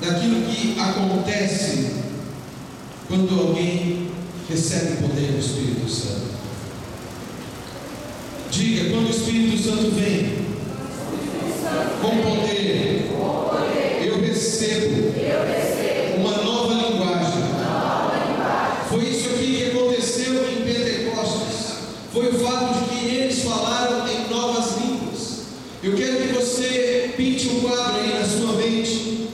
daquilo que acontece quando alguém recebe o poder do Espírito Santo. Diga: quando o Espírito Santo vem com poder, eu recebo uma nova linguagem. Foi isso aqui que aconteceu em Pentecostes. Foi o fato de que eles falaram em novas línguas. Eu quero que você pinte um quadro aí na sua mente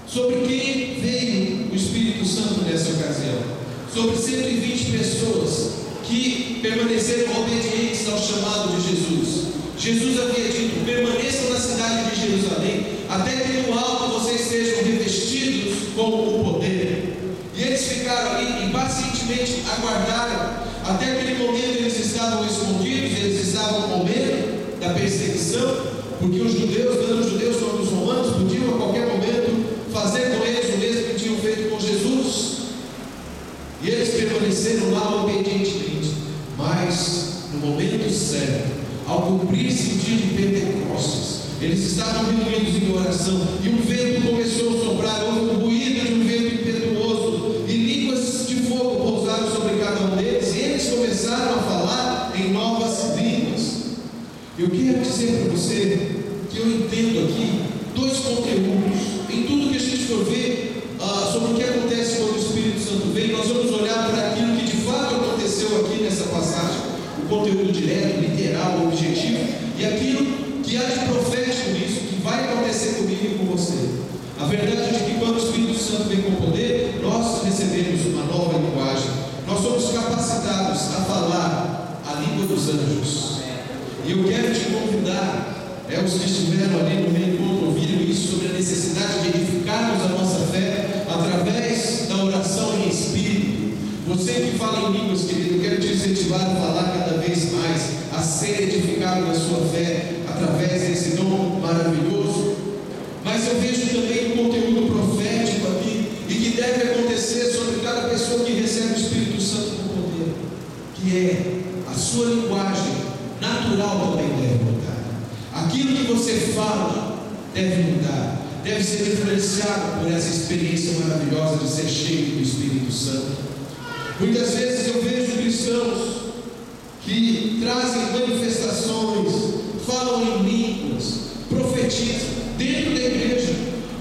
sobre quem veio o Espírito Santo nessa ocasião. Sobre 120 pessoas que permaneceram obedientes ao chamado de Jesus. Jesus havia dito: permaneçam na cidade de Jerusalém, até que no alto vocês sejam revestidos com o poder. E eles ficaram ali e pacientemente aguardaram. Até aquele momento eles estavam escondidos, eles estavam com medo da perseguição, porque os judeus, tanto os judeus quanto os romanos, podiam a qualquer momento fazer com eles o mesmo que tinham feito com Jesus. E eles permaneceram lá obedientemente. Mas no momento certo, ao cumprir-se o dia de Pentecostes, eles estavam reunidos em oração, e um vento começou a soprar, houve um ruído de um vento impetuoso, e línguas de fogo pousaram sobre cada um deles, e eles começaram a falar em novas línguas. Eu quero dizer para você que eu entendo aqui dois conteúdos. Em tudo que a gente for ver sobre o que acontece quando o Espírito Santo vem, nós vamos olhar para aquilo que de fato aconteceu aqui nessa passagem, o conteúdo direto, literal, objetivo, e aquilo que há de profético nisso, que vai acontecer comigo e com você. A verdade é que quando o Espírito Santo vem com poder, nós recebemos uma nova linguagem. Nós somos capacitados a falar a língua dos anjos. E eu quero te convidar, os que estiveram ali no meio do encontro ouviram isso, sobre a necessidade de edificarmos a nossa fé através da oração em espírito. Você que fala em línguas, querido, eu quero te incentivar a falar cada vez mais, a ser edificado na sua fé através desse dom maravilhoso. Mas eu vejo também um conteúdo profético aqui, e que deve acontecer sobre cada pessoa que recebe o Espírito Santo com poder, que é a sua linguagem natural também deve mudar. Aquilo que você fala deve mudar, deve ser influenciado por essa experiência maravilhosa de ser cheio do Espírito Santo. Muitas vezes eu vejo cristãos que trazem manifestações, falam em línguas, profetizam dentro da igreja,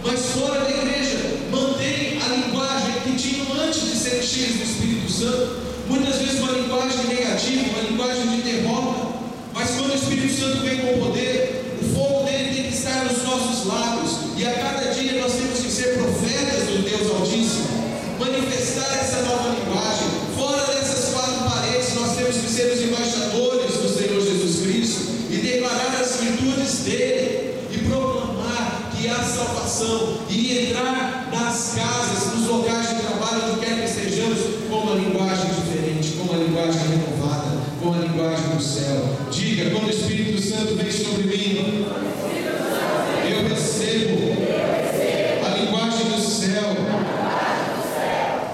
mas fora da igreja mantêm a linguagem que tinham antes de serem cheios do Espírito Santo. Muitas vezes uma linguagem negativa, uma linguagem de derrota. Mas quando o Espírito Santo vem com poder, o fogo dele tem que estar nos nossos lábios, e a cada dia nós temos que ser profetas do Deus Altíssimo, manifestar essa nova linguagem. Fora dessas quatro paredes, nós temos que ser os embaixadores do Senhor Jesus Cristo e declarar as virtudes dele e proclamar que há salvação, e entrar nas casas, nos locais de trabalho, onde quer que estejamos, com uma linguagem diferente, com uma linguagem renovada, com a linguagem do céu. Diga: quando o Espírito Santo vem sobre mim, eu recebo a linguagem do céu.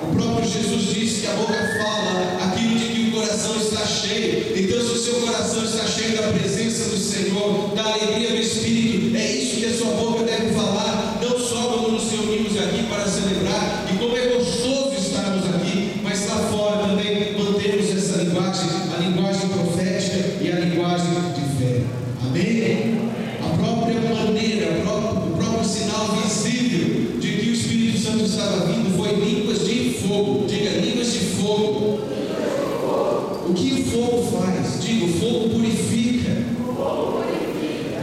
O próprio Jesus disse que a boca fala aquilo de que o coração está cheio. Então, se o seu coração está cheio da presença do Senhor, da alegria do Espírito, é isso que a sua boca deve falar, não só quando nos reunimos aqui para celebrar, e como é gostoso estarmos aqui, mas lá fora também mantemos essa linguagem, a linguagem profética e a linguagem de fé. Amém? A própria maneira, o próprio sinal visível de que o Espírito Santo estava vindo foi línguas de fogo. Diga: línguas de fogo. O que o fogo faz? Diga: o fogo purifica.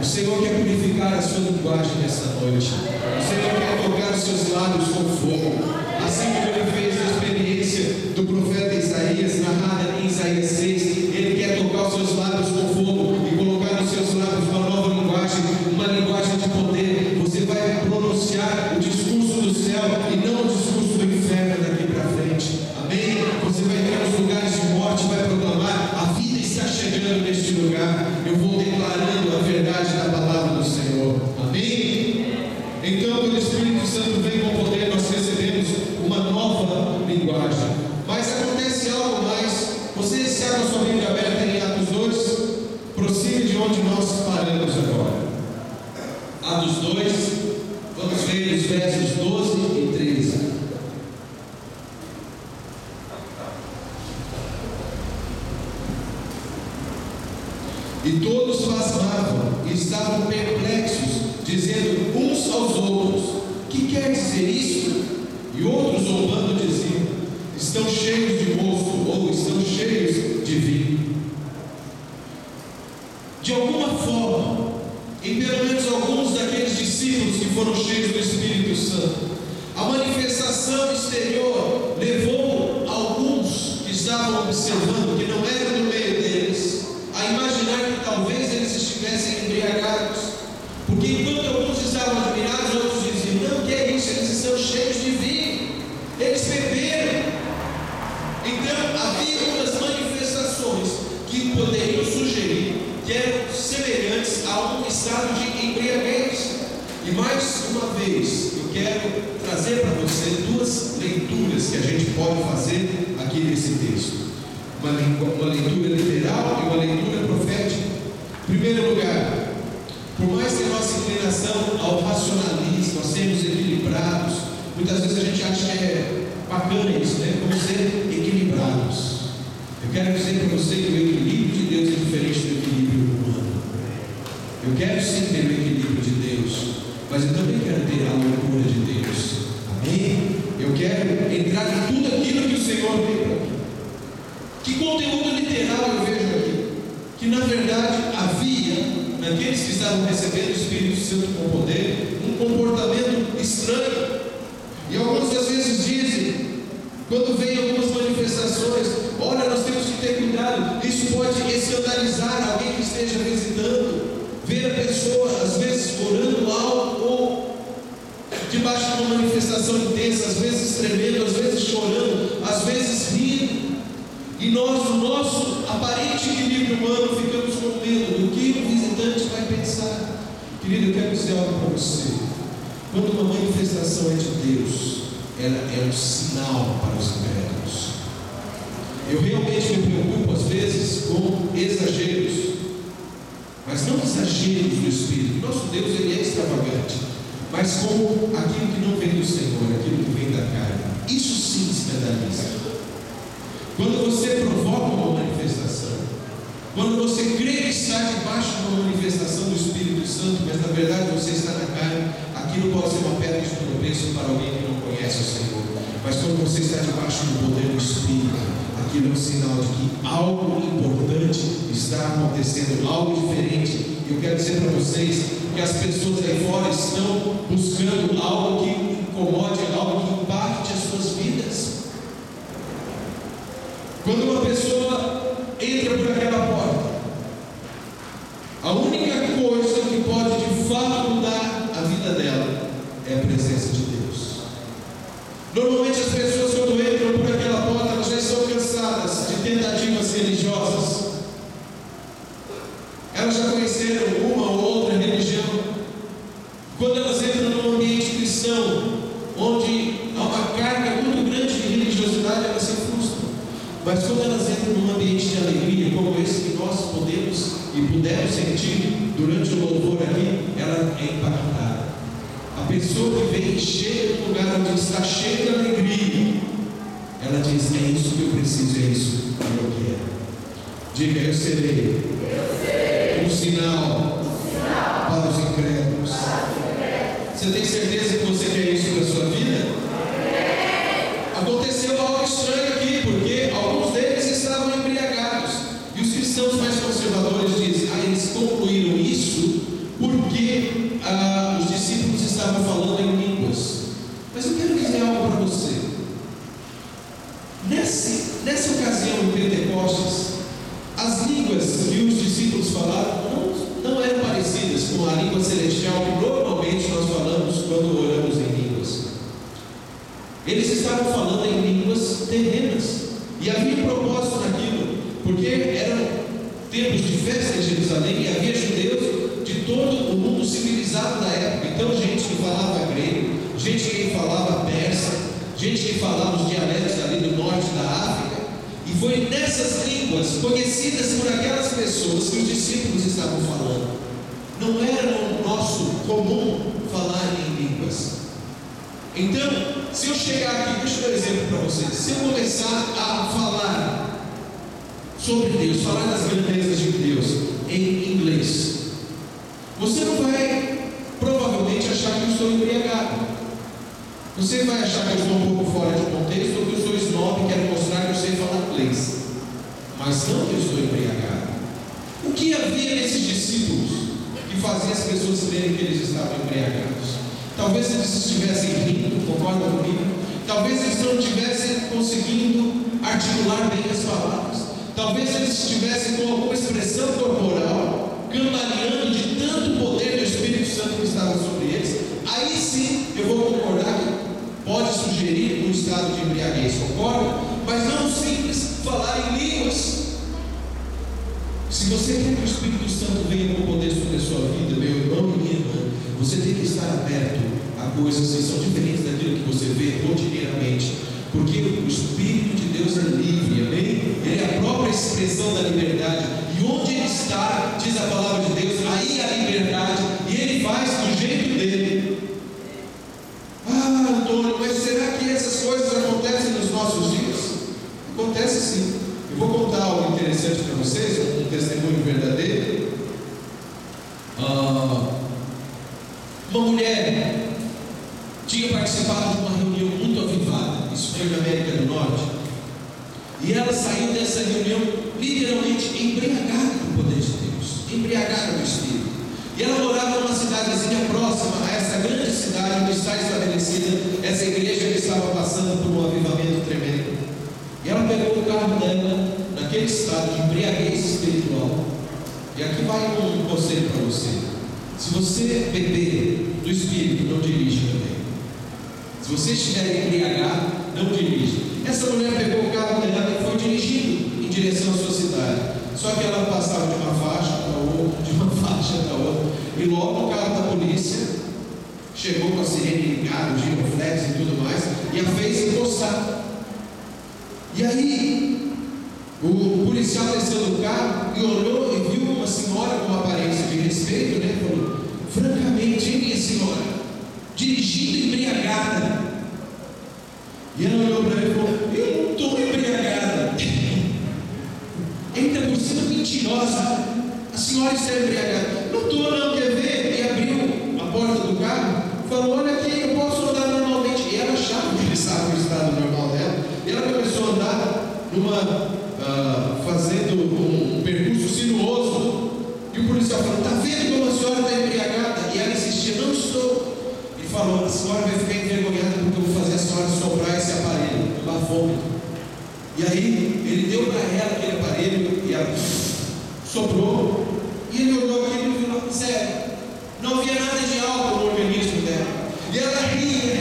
O Senhor quer purificar a sua linguagem nesta noite. O Senhor quer tocar os seus lábios com fogo, assim como Ele fez a experiência do profeta Isaías, narrada em Isaías 6. Ele quer tocar os seus lábios com fogo e colocar nos seus lábios uma nova linguagem, uma linguagem de poder. Você vai pronunciar o discurso do céu e não o discurso do inferno daqui para frente. Amém? Você vai entrar nos lugares de morte, vai proclamar: a vida está chegando neste lugar. Eu vou declarando a verdade da palavra do Senhor. Amém? Então, quando e estavam perplexos, dizendo uns aos outros: que quer dizer isso? E outros, zombando, diziam: estão cheios de mosto, ou estão cheios de vinho. De alguma forma, em pelo menos alguns daqueles discípulos que foram cheios do Espírito Santo, a manifestação exterior levou alguns que estavam observando, que não eram do meio deles, a imaginar que talvez eles estivessem embriagados, porque enquanto alguns estavam admirados, outros diziam: não, que é isso, eles estão cheios de vinho, eles beberam. Então havia umas manifestações que poderiam sugerir que eram semelhantes a um estado de embriaguez. E mais uma vez eu quero trazer para você duas leituras que a gente pode fazer aqui nesse texto: uma leitura literal e uma leitura profética. Em primeiro lugar, por mais que a nossa inclinação ao racionalismo, nós sermos equilibrados, muitas vezes a gente acha que é bacana isso, né? Vamos ser equilibrados. Eu quero dizer para você que o equilíbrio de Deus é diferente do equilíbrio humano. Eu quero sim ter o equilíbrio de Deus, mas eu também quero ter a loucura de Deus. Amém? Eu quero entrar em tudo aquilo que o Senhor tem para mim. Que conteúdo literal eu vejo aqui? Que na verdade havia, naqueles que estavam recebendo o Espírito Santo com poder, um comportamento estranho. E alguns às vezes dizem, quando vem algumas manifestações: olha, nós temos que ter cuidado, isso pode escandalizar alguém que esteja visitando. Ver a pessoa às vezes orando alto ou debaixo de uma manifestação intensa, às vezes tremendo, às vezes chorando, às vezes rindo. E nós, no nosso aparente equilíbrio humano, ficamos com medo do que o visitante vai pensar. Querido, eu quero dizer algo para você. Quando uma manifestação é de Deus, ela é um sinal para os incrédulos. Eu realmente me preocupo às vezes com exageros, mas não exageros do Espírito. Nosso Deus, ele é extravagante, mas como aquilo que não vem do Senhor, aquilo que vem da carne. Isso sim escandaliza. Quando você provoca uma manifestação, quando você crê que está debaixo de uma manifestação do Espírito Santo, mas na verdade você está na carne, aquilo pode ser uma pedra de tropeço para alguém que não conhece o Senhor. Mas quando você está debaixo do poder do Espírito, aquilo é um sinal de que algo importante está acontecendo, algo diferente. Eu quero dizer para vocês que as pessoas aí fora estão buscando algo que incomode, algo que impacte as suas vidas. Quando uma pessoa entra por aquela porta, a única coisa que pode de fato mudar a vida dela é a presença de Deus. Normalmente as pessoas, quando entram por aquela porta, elas já estão cansadas de tentativas religiosas. Elas já conheceram uma ou outra religião. Quando elas entram num ambiente cristão, onde há uma carga muito grande de religiosidade, elas se frustram. Mas quando elas entram num ambiente de alegria, como esse que nós podemos e pudemos sentir durante o louvor aqui, ela é impactada. A pessoa que vem cheia do lugar onde está cheia de alegria, ela diz: é isso que eu preciso, é isso que eu quero. Diga: eu serei um sinal para os incrédulos. Você tem certeza que você quer isso para a sua vida? Aconteceu algo estranho aqui, porque alguns deles estavam embriagados. E os cristãos mais conservadores dizem: eles concluíram isso porque os discípulos estavam falando em línguas. Mas eu quero dizer algo para você. Nessa ocasião em Pentecostes, as línguas que os discípulos falaram não eram parecidas com a língua celestial que normalmente nós falamos quando oramos em línguas. Eles estavam falando em línguas terrenas, e havia um propósito naquilo, porque eram tempos de festa em Jerusalém, e havia judeus de todo o mundo civilizado da época. Então gente que falava grego, gente que falava persa, gente que falava os dialetos ali do norte da África, e foi nessas línguas conhecidas por aquelas pessoas que os discípulos estavam falando. Não era no nosso comum falar em línguas. Então, se eu chegar aqui, deixa eu dar um exemplo para vocês. Se eu começar a falar sobre Deus, falar das grandezas de Deus em inglês, você não vai provavelmente achar que eu estou embriagado. Você vai achar que eu estou um pouco fora de contexto, ou que eu sou snob e quero mostrar que eu sei falar inglês. Mas não que eu estou embriagado. O que havia nesses discípulos que fazia as pessoas crerem que eles estavam embriagados? Talvez eles estivessem rindo, concorda comigo? Talvez eles não estivessem conseguindo articular bem as palavras. Talvez eles estivessem com alguma expressão corporal, cambaleando de tanto poder do Espírito Santo que estava sobre eles. Aí sim, eu vou concordar que pode sugerir um estado de embriaguez, concorda? Mas não simples falar em línguas. Se você quer que o Espírito Santo venha com poder sobre a sua vida, meu irmão e minha irmã, você tem que estar aberto a coisas que são diferentes daquilo que você vê rotineiramente, porque o Espírito de Deus é livre, amém? Ele é a própria expressão da liberdade, e onde ele está, diz a palavra de Deus, aí há liberdade, e ele faz do jeito dele. Ah, Antônio, mas será que essas coisas acontecem nos nossos dias? Acontece sim. Eu vou contar algo interessante para vocês, um testemunho verdadeiro. Uma mulher tinha participado de uma reunião muito avivada, isso foi na América do Norte, e ela saiu dessa reunião literalmente embriagada com o poder de Deus, embriagada do Espírito. E ela morava numa cidadezinha próxima a essa grande cidade onde está estabelecida essa igreja que estava passando por um avivamento tremendo. E ela pegou o carro dela naquele estado de embriaguez espiritual. E aqui vai um conselho para você: se você beber do Espírito, não dirija também. Se você estiver embriagado, não dirija. Essa mulher pegou o carro dela e foi dirigindo em direção à sua cidade. Só que ela passava de uma faixa para outra, de uma faixa para outra, e logo o carro da polícia chegou com a sirene ligada, o giroflex e tudo mais, e a fez encostar. E aí, o policial desceu do carro e olhou e viu uma senhora com uma aparência de respeito, né? Falou: francamente, hein, minha senhora, dirigindo embriagada. E ela olhou para ele e falou: eu não estou embriagada. Ainda por cima mentirosa, a senhora está embriagada. Não estou, não, quer ver? E abriu a porta do carro, falou: olha aqui, eu posso andar normalmente. E ela achava que ele estava no estado normal dela. E ela começou a andar fazendo um percurso sinuoso. E o policial falou: está vendo como a senhora está embriagada? E ela insistia: não estou. Ele falou: a senhora vai ficar envergonhada porque eu vou fazer a senhora soprar esse aparelho, o bafômetro. E aí ele deu para ela aquele aparelho e ela soprou. E ele olhou aquilo e falou: sério, não havia nada de álcool no organismo dela. E ela ria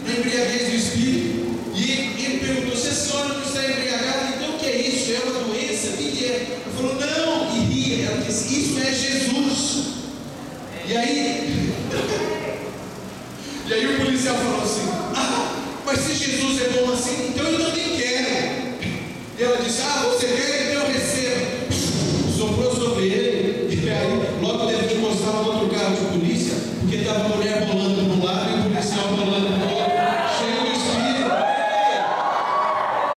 na embriaguez do Espírito. E ele perguntou: se a senhora não está embriagada, então o que é isso? É uma doença? O que é? Ela falou: não, e ria. Ela disse: isso é Jesus. E aí o policial falou assim: ah, mas se Jesus é bom assim, então eu também quero. E ela disse: ah, você quer